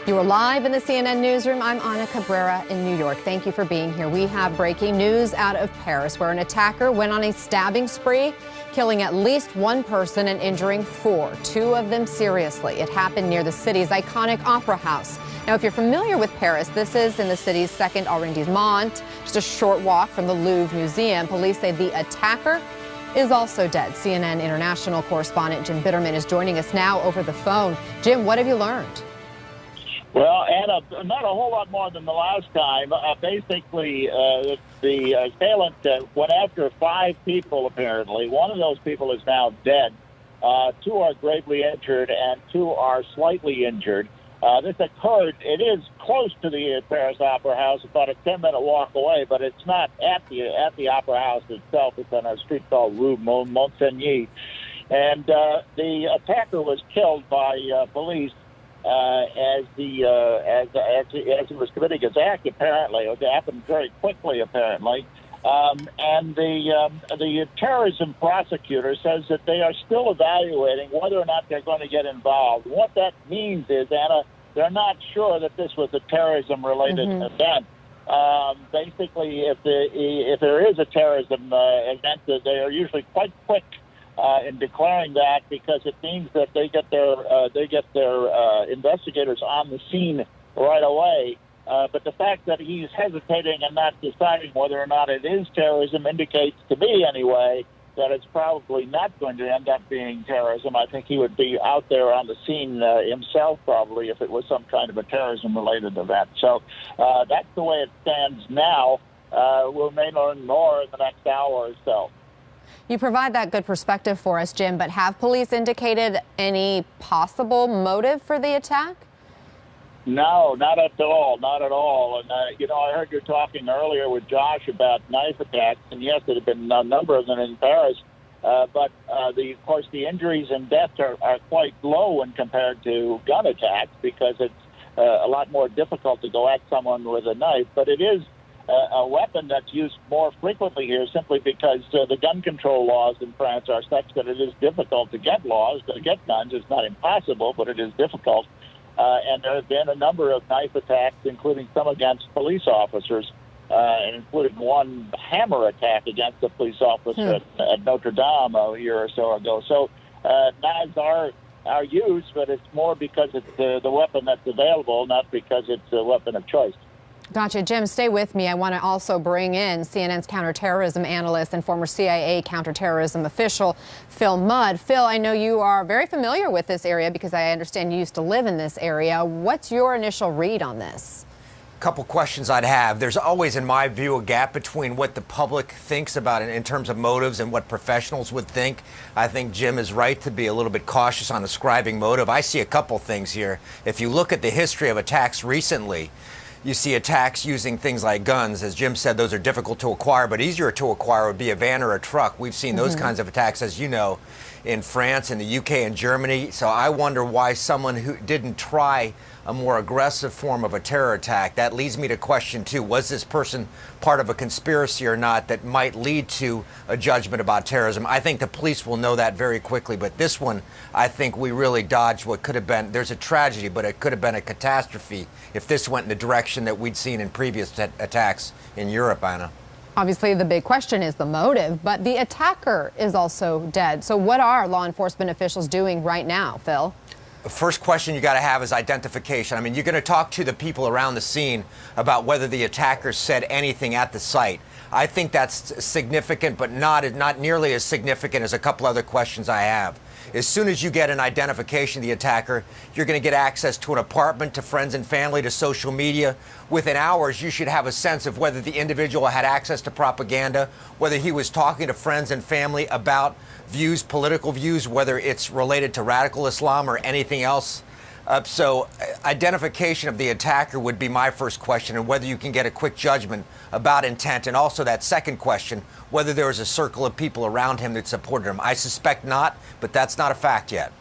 You are live in the CNN newsroom. I'm Ana Cabrera in New York. Thank you for being here. We have breaking news out of Paris, where an attacker went on a stabbing spree, killing at least one person and injuring four, two of them seriously. It happened near the city's iconic opera house. Now, if you're familiar with Paris, this is in the city's second arrondissement, just a short walk from the Louvre Museum. Police say the attacker is also dead. CNN international correspondent Jim Bitterman is joining us now over the phone. Jim, what have you learned? Well, Anna, not a whole lot more than the last time. Basically, the assailant went after five people, apparently. One of those people is now dead. Two are gravely injured, and two are slightly injured. This occurred, it is close to the Paris Opera House, about a 10-minute walk away, but it's not at the Opera House itself. It's on a street called Rue Montsigny. And the attacker was killed by police as he was committing his act. Apparently, it happened very quickly. Apparently, and the terrorism prosecutor says that they are still evaluating whether or not they're going to get involved. What that means is, Anna, they're not sure that this was a terrorism-related event. Basically, if there is a terrorism event, they are usually quite quick in declaring that, because it means that they get their investigators on the scene right away. But the fact that he's hesitating and not deciding whether or not it is terrorism indicates, to me anyway, that it's probably not going to end up being terrorism. I think he would be out there on the scene himself, probably, if it was some kind of a terrorism-related event. So that's the way it stands now. We may learn more in the next hour or so. You provide that good perspective for us, Jim, but have police indicated any possible motive for the attack? No, not at all, not at all. And, I heard you talking earlier with Josh about knife attacks, and yes, there have been a number of them in Paris, but of course, the injuries and deaths are quite low when compared to gun attacks, because it's a lot more difficult to go at someone with a knife. But it is a weapon that's used more frequently here, simply because the gun control laws in France are such that it is difficult to get guns. It's not impossible, but it is difficult. And there have been a number of knife attacks, including some against police officers, including one hammer attack against a police officer at Notre Dame a year or so ago. So knives are used, but it's more because it's the weapon that's available, not because it's a weapon of choice. Gotcha. Jim, stay with me. I want to also bring in CNN's counterterrorism analyst and former CIA counterterrorism official, Phil Mudd. Phil, I know you are very familiar with this area because I understand you used to live in this area. What's your initial read on this? Couple questions I'd have. There's always, in my view, a gap between what the public thinks about it in terms of motives and what professionals would think. I think Jim is right to be a little bit cautious on ascribing motive. I see a couple things here. If you look at the history of attacks recently, you see attacks using things like guns. As Jim said, those are difficult to acquire, but easier to acquire would be a van or a truck. We've seen those kinds of attacks, as you know, in France, in the UK, and Germany. So I wonder why someone who didn't try a more aggressive form of a terror attack. That leads me to question two: was this person part of a conspiracy or not that might lead to a judgment about terrorism? I think the police will know that very quickly, but this one, I think we really dodged what could have been. There's a tragedy, but it could have been a catastrophe if this went in the direction that we'd seen in previous attacks in Europe, Anna. Obviously, the big question is the motive, but the attacker is also dead. So what are law enforcement officials doing right now, Phil? The first question you got to have is identification. I mean, you're going to talk to the people around the scene about whether the attacker said anything at the site. I think that's significant, but not nearly as significant as a couple other questions I have. As soon as you get an identification of the attacker, you're going to get access to an apartment, to friends and family, to social media. Within hours, you should have a sense of whether the individual had access to propaganda, whether he was talking to friends and family about views, political views, whether it's related to radical Islam or anything else. So identification of the attacker would be my first question, and whether you can get a quick judgment about intent. And also that second question, whether there was a circle of people around him that supported him. I suspect not, but that's not a fact yet.